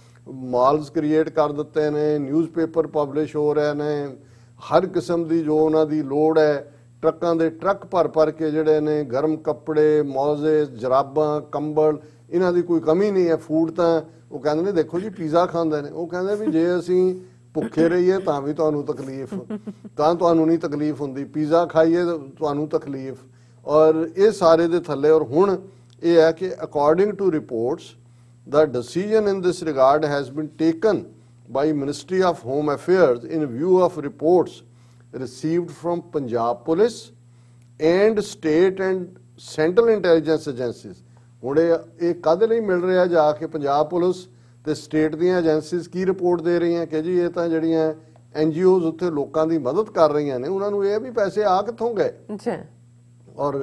ਮਾਲਸ ਕ੍ਰੀਏਟ ਕਰ ਦਿੱਤੇ ਨੇ, ਨਿਊਜ਼ਪੇਪਰ ਪਬਲਿਸ਼ ਹੋ ਰਹੇ ਨੇ, ਹਰ ਕਿਸਮ ਦੀ ਜੋ ਉਹਨਾਂ ਦੀ ਲੋੜ ਹੈ, ਟਰੱਕਾਂ ਦੇ ਟਰੱਕ ਭਰ ਕੇ ਜਿਹੜੇ ਨੇ ਗਰਮ ਕੱਪੜੇ, ਮੌਜ਼ੇ, ਜਰਾਬਾਂ, ਕੰਬਲ, ਇਹਨਾਂ ਦੀ ਕੋਈ ਕਮੀ ਨਹੀਂ ਹੈ। ਫੂਡ ਤਾਂ ਉਹ ਕਹਿੰਦੇ ਨੇ ਦੇਖੋ ਜੀ ਪੀਜ਼ਾ ਖਾਂਦੇ ਨੇ, ਉਹ ਕਹਿੰਦੇ ਵੀ ਜੇ ਅਸੀਂ ਭੁੱਖੇ ਰਹੀਏ ਤਾਂ ਵੀ ਤੁਹਾਨੂੰ ਤਕਲੀਫ, ਤਾਂ ਤੁਹਾਨੂੰ ਨਹੀਂ ਤਕਲੀਫ ਹੁੰਦੀ, ਪੀਜ਼ਾ ਖਾਈਏ ਤੁਹਾਨੂੰ ਤਕਲੀਫ। और ये सारे दे थले। और हुण ये है कि according to reports the decision in this regard has been taken by ministry of home affairs in view of reports received from Punjab police and state and central intelligence agencies. हुण ये कद लई मिल रहा जाके पंजाब पुलिस ते स्टेट दी agencies की रिपोर्ट दे रही हैं कि जी ये तां जिहड़ियां NGOs उत्थे लोकां दी मदद कर रही ने, उन्हां नूं ये भी पैसे आ कित्थों गए। और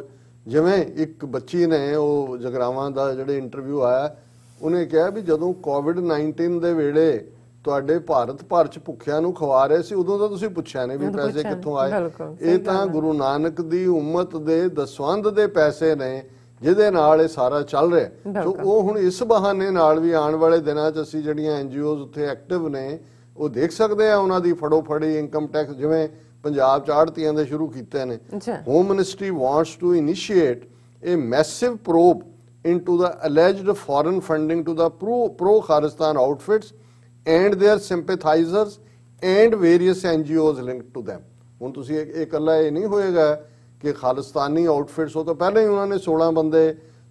जिवें एक बच्ची ने वो जगरावां दा जिहड़े इंटरव्यू आया, उन्हें कहा भी जदों कोविड-19 दे वेले तुहाडे भारत भर च भुੱਖਿਆਂ ਨੂੰ ਖਵਾ ਰਹੇ ਸੀ ਉਦੋਂ ਤਾਂ ਤੁਸੀਂ ਪੁੱਛਿਆ ਨਹੀਂ ਵੀ ਪੈਸੇ ਕਿੱਥੋਂ ਆਏ। ਇਹ ਤਾਂ ਗੁਰੂ ਨਾਨਕ ਦੀ ਉਮਤ ਦੇ ਦਸਵੰਧ ਦੇ ਪੈਸੇ ਨੇ ਜਿਹਦੇ ਨਾਲ ਇਹ ਸਾਰਾ ਚੱਲ ਰਿਹਾ। ਸੋ ਉਹ ਹੁਣ ਇਸ ਬਹਾਨੇ ਨਾਲ ਵੀ ਆਉਣ ਵਾਲੇ ਦਿਨਾਂ 'ਚ ਅਸੀਂ ਜਿਹੜੀਆਂ NGOs ਉੱਥੇ ਐਕਟਿਵ ਨੇ ਉਹ ਦੇਖ ਸਕਦੇ ਆ ਉਹਨਾਂ ਦੀ ਫੜੋ ਫੜੀ ਇਨਕਮ ਟੈਕਸ ਜਿਵੇਂ ਪੰਜਾਬ 'ਚ ਆੜਤੀਆਂ ਦੇ ਸ਼ੁਰੂ ਕੀਤੇ ਨੇ। Home ministry wants to initiate a massive probe into the alleged foreign funding to the pro-Khalistan outfits and their sympathizers and various NGOs linked to them. ਹੁਣ ਤੁਸੀਂ ਇਹ ਇਕੱਲਾ ਇਹ ਨਹੀਂ ਹੋਏਗਾ ਕਿ ਖਾਲਿਸਤਾਨੀ ਆਊਟਫਿਟਸ, ਉਹ ਤਾਂ ਪਹਿਲਾਂ ਹੀ ਉਹਨਾਂ ਨੇ 16 ਬੰਦੇ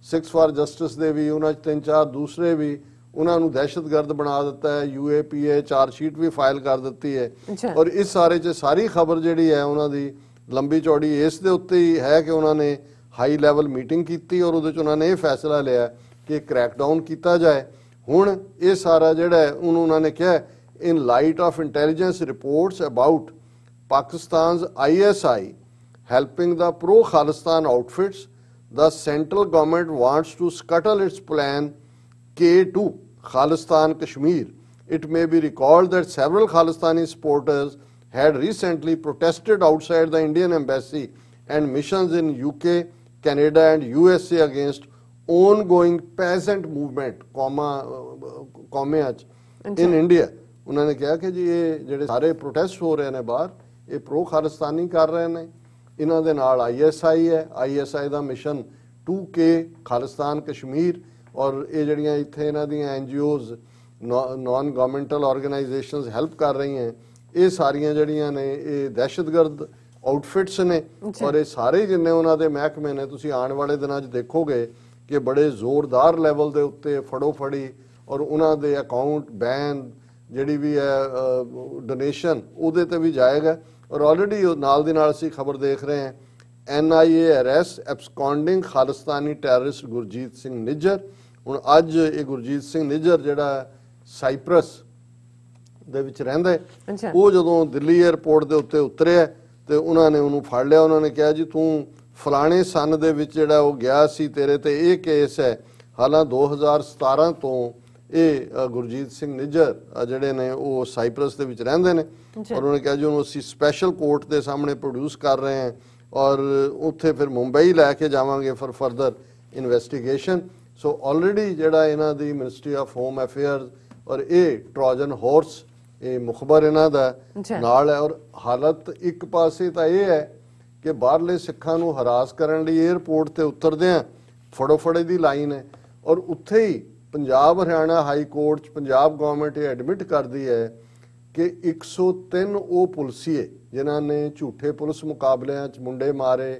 ਸਿਕਸ ਫਾਰ ਜਸਟਿਸ ਦੇ ਵੀ, ਉਹਨਾਂ 'ਚ 3-4 ਦੂਸਰੇ ਵੀ, ਉਹਨਾਂ ਨੂੰ ਦਹਿਸ਼ਤਗਰਦ ਬਣਾ ਦਿੱਤਾ ਹੈ, UAPA ਚਾਰਜ ਸ਼ੀਟ ਵੀ ਫਾਈਲ ਕਰ ਦਿੱਤੀ ਹੈ। ਔਰ ਇਸ ਸਾਰੇ 'ਚ ਸਾਰੀ ਖਬਰ ਜਿਹੜੀ ਹੈ ਉਹਨਾਂ ਦੀ ਲੰਬੀ ਚੌੜੀ ਇਸ ਦੇ ਉੱਤੇ ਹੀ ਹੈ ਕਿ ਉਹਨਾਂ ਨੇ ਹਾਈ ਲੈਵਲ ਮੀਟਿੰਗ ਕੀਤੀ ਔਰ ਉਹਦੇ 'ਚ ਉਹਨਾਂ ਨੇ ਇਹ ਫੈਸਲਾ ਲਿਆ ਕਿ ਕ੍ਰੈਕਡਾਊਨ ਕੀਤਾ ਜਾਏ। ਹੁਣ ਇਹ ਸਾਰਾ ਜਿਹੜਾ ਹੈ ਉਹਨੂੰ ਉਹਨਾਂ ਨੇ ਕਿਹਾ in light of intelligence reports about Pakistan's ISI helping the pro-Khalistan outfits, the central government wants to scuttle its plan K2, Khalistan Kashmir. It may be recalled that several Khalistani supporters had recently protested outside the Indian embassy and missions in UK, Canada and USA against ongoing peasant movement, in India. उन्होंने कहा कि जी ये ਜਿਹੜੇ ਸਾਰੇ protest ਹੋ ਰਹੇ ਨੇ ਬਾਹਰ ਇਹ ਪ੍ਰੋ ਖਾਲਿਸਤਾਨੀ ਕਰ ਰਹੇ ਨੇ ਇਹਨਾਂ ਦੇ ਨਾਲ ISI ਹੈ ISI ਦਾ ਮਿਸ਼ਨ 2K ਖਾਲਿਸਤਾਨ ਕਸ਼ਮੀਰ ਔਰ ਇਹ ਜਿਹੜੀਆਂ ਇੱਥੇ ਇਹਨਾਂ ਦੀਆਂ NGOs ਨਾਨ ਗਵਰਨਮੈਂਟਲ ਆਰਗੇਨਾਈਜੇਸ਼ਨਸ ਹੈਲਪ ਕਰ ਰਹੀਆਂ ਇਹ ਸਾਰੀਆਂ ਜਿਹੜੀਆਂ ਨੇ ਇਹ ਦਹਿਸ਼ਤਗਰਦ ਆਊਟਫਿਟਸ ਨੇ ਔਰ ਇਹ ਸਾਰੇ ਜਿੰਨੇ ਉਹਨਾਂ ਦੇ ਮਹਿਕਮੇ ਨੇ ਤੁਸੀਂ ਆਉਣ ਵਾਲੇ ਦਿਨਾਂ 'ਚ ਦੇਖੋਗੇ ਕਿ ਬੜੇ ਜ਼ੋਰਦਾਰ ਲੈਵਲ ਦੇ ਉੱਤੇ ਫੜੋ ਫੜੀ ਔਰ ਉਹਨਾਂ ਦੇ ਅਕਾਊਂਟ ਬੈਨ ਜਿਹੜੀ ਵੀ ਹੈ ਡੋਨੇਸ਼ਨ ਉਹਦੇ ਤੇ ਵੀ ਜਾਏਗਾ ਔਰ ਆਲਰੇਡੀ ਨਾਲ ਦੀ ਨਾਲ ਅਸੀਂ ਖਬਰ ਦੇਖ ਰਹੇ ਹਾਂ NIA ਅਰੈਸਟ ਐਬਸਕੌਂਡਿੰਗ ਖਾਲਿਸਤਾਨੀ ਟੈਰਰਿਸਟ ਗੁਰਜੀਤ ਸਿੰਘ ਨਿੱਜਰ ਹੁਣ ਅੱਜ ਇਹ ਗੁਰਜੀਤ ਸਿੰਘ ਨਿੱਜਰ ਜਿਹੜਾ ਸਾਈਪਰਸ ਦੇ ਵਿੱਚ ਰਹਿੰਦਾ ਹੈ ਉਹ ਜਦੋਂ ਦਿੱਲੀ 에ਅਰਪੋਰਟ ਦੇ ਉੱਤੇ ਉਤਰਿਆ ਤੇ ਉਹਨਾਂ ਨੇ ਉਹਨੂੰ ਫੜ ਲਿਆ ਉਹਨਾਂ ਨੇ ਕਿਹਾ ਜੀ ਤੂੰ ਫਲਾਣੇ ਸਨ ਦੇ ਵਿੱਚ ਜਿਹੜਾ ਉਹ ਗਿਆ ਸੀ ਤੇਰੇ ਤੇ ਇਹ ਕੇਸ ਹੈ ਹਾਲਾਂ 2017 ਤੋਂ ਇਹ ਗੁਰਜੀਤ ਸਿੰਘ ਨਿੱਜਰ ਜਿਹੜੇ ਨੇ ਉਹ ਸਾਈਪਰਸ ਦੇ ਵਿੱਚ ਰਹਿੰਦੇ ਨੇ ਔਰ ਉਹਨੇ ਕਿਹਾ ਜੀ ਉਹਨੂੰ ਅਸੀਂ ਸਪੈਸ਼ਲ ਕੋਰਟ ਦੇ ਸਾਹਮਣੇ ਪ੍ਰੋਡਿਊਸ ਕਰ ਰਹੇ ਹਾਂ ਔਰ ਉੱਥੇ ਫਿਰ ਮੁੰਬਈ ਲੈ ਕੇ ਜਾਵਾਂਗੇ for further investigation so already ਜਿਹੜਾ ਇਹਨਾਂ ਦੀ ਮਿਨਿਸਟਰੀ ਆਫ ਹੋਮ ਅਫੇਅਰਸ ਔਰ ਇਹ ਟ੍ਰੋਜਨ ਹਾਰਸ ਇਹ ਮੁਖਬਰ ਇਹਨਾਂ ਦਾ ਨਾਲ ਹੈ ਔਰ ਹਾਲਤ ਇੱਕ ਪਾਸੇ ਤਾਂ ਇਹ ਹੈ ਕਿ ਬਾਹਰਲੇ ਸਿੱਖਾਂ ਨੂੰ ਹਰਾਸ ਕਰਨ ਲਈ 에ਅਰਪੋਰਟ ਤੇ ਉਤਰਦਿਆਂ ਫੜੋ ਫੜੇ ਦੀ ਲਾਈਨ ਹੈ ਔਰ ਉੱਥੇ ਹੀ ਪੰਜਾਬ ਹਰਿਆਣਾ ਹਾਈ ਕੋਰਟ 'ਚ ਪੰਜਾਬ ਗਵਰਨਮੈਂਟ ਇਹ ਐਡਮਿਟ ਕਰਦੀ ਹੈ ਕਿ 103 ਉਹ ਪੁਲਸੀਏ ਜਿਨ੍ਹਾਂ ਨੇ ਝੂਠੇ ਪੁਲਿਸ ਮੁਕਾਬਲਿਆਂ 'ਚ ਮੁੰਡੇ ਮਾਰੇ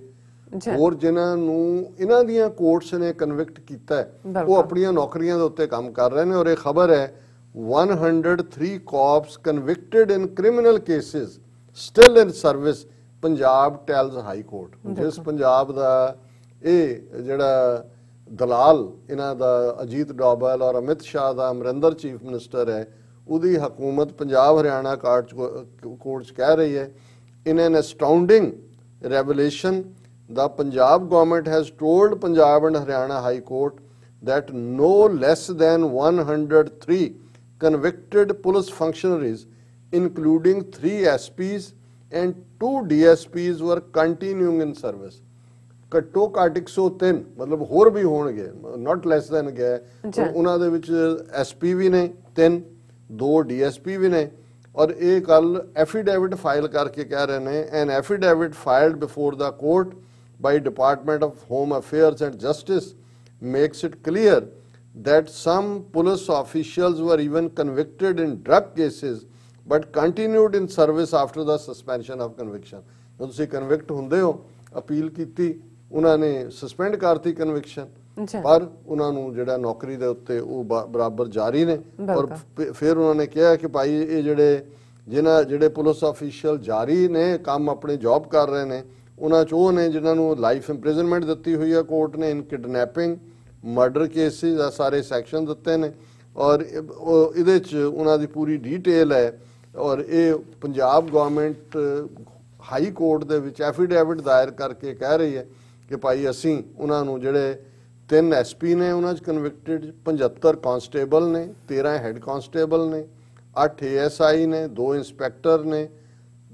ਹੋਰ ਜਿਨ੍ਹਾਂ ਨੂੰ ਇਹਨਾਂ ਦੀਆਂ ਕੋਰਟਸ ਨੇ ਕਨਵਿਕਟ ਕੀਤਾ ਹੈ ਉਹ ਆਪਣੀਆਂ ਨੌਕਰੀਆਂ ਦੇ ਉੱਤੇ ਕੰਮ ਕਰ ਰਹੇ ਨੇ ਔਰ ਇਹ ਖਬਰ ਹੈ 103 cops convicted in criminal cases still in service Punjab tells high court ਜਿਸ ਪੰਜਾਬ ਦਾ ਇਹ ਜਿਹੜਾ ਦਲਾਲ ਇਹਨਾਂ ਦਾ ਅਜੀਤ ਡੋਭਲ ਔਰ ਅਮਿਤ ਸ਼ਾਹ ਦਾ ਅਮਰਿੰਦਰ ਚੀਫ ਮਿਨਿਸਟਰ ਹੈ ਉਹਦੀ ਹਕੂਮਤ ਪੰਜਾਬ ਹਰਿਆਣਾ ਕੋਰਟ 'ਚ ਕਹਿ ਰਹੀ ਹੈ in an astounding revelation the Punjab government has told Punjab and Haryana High Court that no less than 103 convicted police functionaries including 3 SPs and 2 DSPs were continuing in service ਘੱਟੋ ਘੱਟ 103 ਮਤਲਬ ਹੋਰ ਵੀ ਹੋਣਗੇ not less than ਗਏ ਉਹਨਾਂ ਦੇ ਵਿੱਚ SP ਵੀ ਨੇ 3 2 DSP ਵੀ ਨੇ ਔਰ ਇਹ ਕੱਲ ਐਫੀਡੇਵਿਟ ਫਾਈਲ ਕਰਕੇ ਕਹਿ ਰਹੇ ਨੇ an affidavit filed before the court by department of home affairs and justice makes it clear that some police officials were even convicted in drug cases but continued in service after the suspension of conviction. ਜਦੋਂ ਤੁਸੀਂ convict ਹੁੰਦੇ ਹੋ appeal ਕੀਤੀ ਉਹਨਾਂ ਨੇ suspend ਕਰਤੀ conviction ਪਰ ਉਹਨਾਂ ਨੂੰ ਜਿਹੜਾ ਨੌਕਰੀ ਦੇ ਉੱਤੇ ਉਹ ਬਰਾਬਰ ਜਾਰੀ ਨੇ ਔਰ ਫਿਰ ਉਹਨਾਂ ਨੇ ਕਿਹਾ ਕਿ ਭਾਈ ਇਹ ਜਿਹੜੇ ਪੁਲਿਸ ਅਫੀਸ਼ੀਅਲ ਜਾਰੀ ਨੇ ਕੰਮ ਆਪਣੇ ਜੌਬ ਕਰ ਰਹੇ ਨੇ ਉਹਨਾਂ 'ਚ ਉਹ ਨੇ ਜਿਨ੍ਹਾਂ ਨੂੰ ਲਾਈਫ ਇੰਪ੍ਰਿਜ਼ਨਮੈਂਟ ਦਿੱਤੀ ਹੋਈ ਹੈ ਕੋਰਟ ਨੇ ਇਨ ਕਿਡਨੈਪਿੰਗ ਮਰਡਰ ਕੇਸਿਸ ਆ ਸਾਰੇ ਸੈਕਸ਼ਨ ਦਿੱਤੇ ਨੇ ਔਰ ਇਹਦੇ 'ਚ ਉਹਨਾਂ ਦੀ ਪੂਰੀ ਡੀਟੇਲ ਹੈ ਔਰ ਇਹ ਪੰਜਾਬ ਗਵਰਨਮੈਂਟ ਹਾਈ ਕੋਰਟ ਦੇ ਵਿੱਚ ਐਫੀਡੇਵਿਟ ਦਾਇਰ ਕਰਕੇ ਕਹਿ ਰਹੀ ਹੈ ਕਿ ਭਾਈ ਅਸੀਂ ਉਹਨਾਂ ਨੂੰ ਜਿਹੜੇ 3 SP ਨੇ ਉਹਨਾਂ 'ਚ ਕਨਵਿਕਟਡ 75 ਕਾਂਸਟੇਬਲ ਨੇ 13 ਹੈੱਡ ਕਾਂਸਟੇਬਲ ਨੇ 8 ASI ਨੇ 2 ਇੰਸਪੈਕਟਰ ਨੇ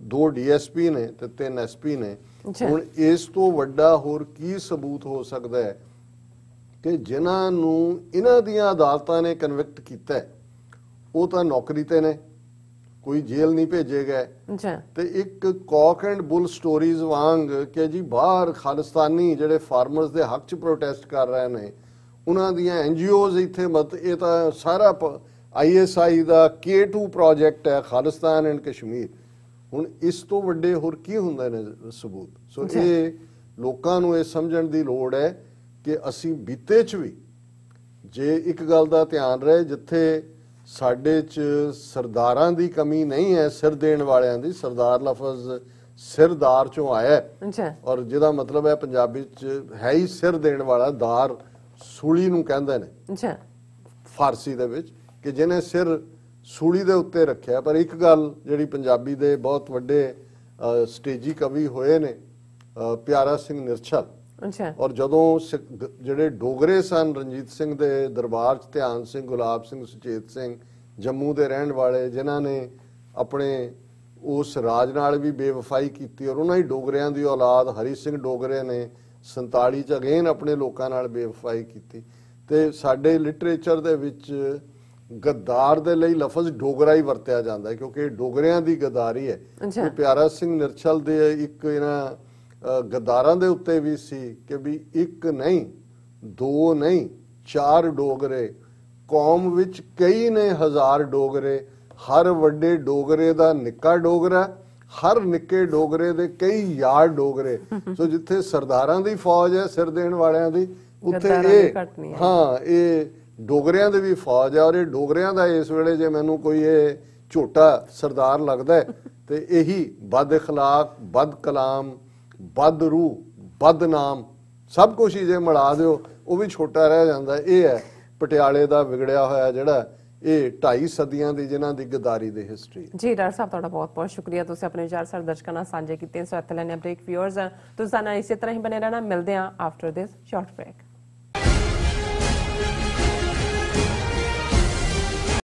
2 DSP ਨੇ ਤੇ 3 SP ਨੇ ਹੁਣ ਇਸ ਤੋਂ ਵੱਡਾ ਹੋਰ ਕੀ ਸਬੂਤ ਹੋ ਸਕਦਾ ਹੈ ਕਿ ਜਿਨ੍ਹਾਂ ਨੂੰ ਇਹਨਾਂ ਦੀਆਂ ਅਦਾਲਤਾਂ ਨੇ ਕਨਵਿਕਟ ਕੀਤਾ ਉਹ ਤਾਂ ਨੌਕਰੀ ਤੇ ਨੇ ਕੋਈ ਜੇਲ੍ਹ ਨਹੀਂ ਭੇਜੇ ਗਏ ਤੇ ਇੱਕ ਕੌਕ ਐਂਡ ਬੁੱਲ ਸਟੋਰੀਜ਼ ਵਾਂਗ ਕਿ ਜੀ ਬਾਹਰ ਖਾਲਿਸਤਾਨੀ ਜਿਹੜੇ ਫਾਰਮਰਸ ਦੇ ਹੱਕ 'ਚ ਪ੍ਰੋਟੈਸਟ ਕਰ ਰਹੇ ਨੇ ਉਹਨਾਂ ਦੀਆਂ NGOs ਇੱਥੇ ਇਹ ਤਾਂ ਸਾਰਾ ISI ਦਾ K2 ਪ੍ਰੋਜੈਕਟ ਹੈ ਖਾਲਿਸਤਾਨ ਐਂਡ ਕਸ਼ਮੀਰ ਹੁਣ ਇਸ ਤੋਂ ਵੱਡੇ ਹੋਰ ਕੀ ਹੁੰਦੇ ਨੇ ਸਬੂਤ ਸੋ ਇਹ ਲੋਕਾਂ ਨੂੰ ਇਹ ਸਮਝਣ ਦੀ ਲੋੜ ਹੈ ਕਿ ਅਸੀਂ ਬੀਤੇ 'ਚ ਵੀ ਜੇ ਇੱਕ ਗੱਲ ਦਾ ਧਿਆਨ ਰਹੇ ਜਿੱਥੇ ਸਾਡੇ 'ਚ ਸਰਦਾਰਾਂ ਦੀ ਕਮੀ ਨਹੀਂ ਹੈ ਸਿਰ ਦੇਣ ਵਾਲਿਆਂ ਦੀ ਸਰਦਾਰ ਲਫ਼ਜ਼ ਸਿਰਦਾਰ 'ਚੋਂ ਆਇਆ ਔਰ ਜਿਹਦਾ ਮਤਲਬ ਹੈ ਪੰਜਾਬੀ 'ਚ ਹੈ ਹੀ ਸਿਰ ਦੇਣ ਵਾਲਾ ਦਾਰ ਸੂਲੀ ਨੂੰ ਕਹਿੰਦੇ ਨੇ ਫਾਰਸੀ ਦੇ ਵਿੱਚ ਕਿ ਜਿਹਨੇ ਸਿਰ ਸੂਲੀ ਦੇ ਉੱਤੇ ਰੱਖਿਆ ਪਰ ਇੱਕ ਗੱਲ ਜਿਹੜੀ ਪੰਜਾਬੀ ਦੇ ਬਹੁਤ ਵੱਡੇ ਸਟੇਜੀ ਕਵੀ ਹੋਏ ਨੇ ਪਿਆਰਾ ਸਿੰਘ ਨਿਰਛਲ। ਅੱਛਾ। ਔਰ ਜਦੋਂ ਜਿਹੜੇ ਡੋਗਰੇ ਸਨ, ਰਣਜੀਤ ਸਿੰਘ ਦੇ ਦਰਬਾਰ 'ਚ ਧਿਆਨ ਸਿੰਘ, ਗੁਲਾਬ ਸਿੰਘ, ਸੁਚੇਤ ਸਿੰਘ, ਜੰਮੂ ਦੇ ਰਹਿਣ ਵਾਲੇ, ਜਿਨ੍ਹਾਂ ਨੇ ਆਪਣੇ ਉਸ ਰਾਜ ਨਾਲ ਵੀ ਬੇਵਫਾਈ ਕੀਤੀ, ਔਰ ਉਹਨਾਂ ਹੀ ਡੋਗਰਿਆਂ ਦੀ ਔਲਾਦ ਹਰੀ ਸਿੰਘ ਡੋਗਰੇ ਨੇ 47 'ਚ ਅਗੇਨ ਆਪਣੇ ਲੋਕਾਂ ਨਾਲ ਬੇਵਫਾਈ ਕੀਤੀ। ਤੇ ਸਾਡੇ ਲਿਟਰੇਚਰ ਦੇ ਵਿੱਚ ਗੱਦਾਰ ਦੇ ਲਈ ਲਫ਼ਜ਼ ਡੋਗਰਾ ਹੀ ਵਰਤਿਆ ਜਾਂਦਾ ਹੈ, ਕਿਉਂਕਿ ਇਹ ਡੋਗਰਿਆਂ ਦੀ ਗੱਦਾਰੀ ਹੈ। ਤੇ ਪਿਆਰਾ ਸਿੰਘ ਨਿਰਛਲ ਦੇ ਇੱਕ ਇਹਨਾਂ ਗੱਦਾਰਾਂ ਦੇ ਉੱਤੇ ਵੀ ਸੀ ਕਿ ਵੀ ਇੱਕ ਨਹੀਂ, ਦੋ ਨਹੀਂ, 4 ਡੋਗਰੇ, ਕੌਮ ਵਿੱਚ ਕਈ ਨੇ ਹਜ਼ਾਰ ਡੋਗਰੇ, ਹਰ ਵੱਡੇ ਡੋਗਰੇ ਦਾ ਨਿੱਕਾ ਡੋਗਰਾ, ਹਰ ਨਿੱਕੇ ਡੋਗਰੇ ਦੇ ਕਈ ਯਾਰ ਡੋਗਰੇ। ਸੋ ਜਿੱਥੇ ਸਰਦਾਰਾਂ ਦੀ ਫੌਜ ਹੈ ਸਿਰ ਦੇਣ ਵਾਲਿਆਂ ਦੀ, ਉੱਥੇ ਇਹ ਡੋਗਰਿਆਂ ਦੀ ਵੀ ਫੌਜ ਹੈ। ਔਰ ਇਹ ਡੋਗਰਿਆਂ ਦਾ ਇਸ ਵੇਲੇ ਜੇ ਮੈਨੂੰ ਕੋਈ ਇਹ ਝੋਟਾ ਸਰਦਾਰ ਲੱਗਦਾ ਤੇ ਇਹੀ ਬਦ ਇਖਲਾਕ, ਬਦ ਕਲਾਮ, ਬਦ ਰੂਹ, ਬਦ ਨਾਮ, ਸਭ ਕੁਝ ਹੀ ਜੇ ਮਿਲਾ ਦਿਓ ਉਹ ਵੀ ਛੋਟਾ ਰਹਿ ਜਾਂਦਾ। ਇਹ ਹੈ ਪਟਿਆਲੇ ਦਾ ਵਿਗੜਿਆ ਹੋਇਆ ਜਿਹੜਾ ਇਹ 2.5 ਸਦੀਆਂ ਦੀ ਜਿਨ੍ਹਾਂ ਦੀ ਗਦਾਰੀ ਦੀ ਹਿਸਟਰੀ। ਜੀ ਡਾਕਟਰ ਸਾਹਿਬ, ਤੁਹਾਡਾ ਬਹੁਤ ਬਹੁਤ ਸ਼ੁਕਰੀਆ, ਤੁਸੀਂ ਆਪਣੇ ਵਿਚਾਰ ਸਾਡੇ ਦਰਸ਼ਕਾਂ ਨਾਲ ਸਾਂਝੇ ਕੀਤੇ। ਸੋ ਇੱਥੇ ਲੈਣੇ ਬ੍ਰੇਕ। ਵਿਊਅਰਸ ਤੁਸੀਂ ਸਾਡੇ ਨਾਲ ਇਸੇ ਤਰ੍ਹਾਂ ਹੀ ਬਣੇ ਰਹਿਣਾ। ਮਿਲਦੇ ਹਾਂ ਆਫਟਰ ਦਿਸ ਸ਼ਾਰਟ ਬ੍ਰੇਕ।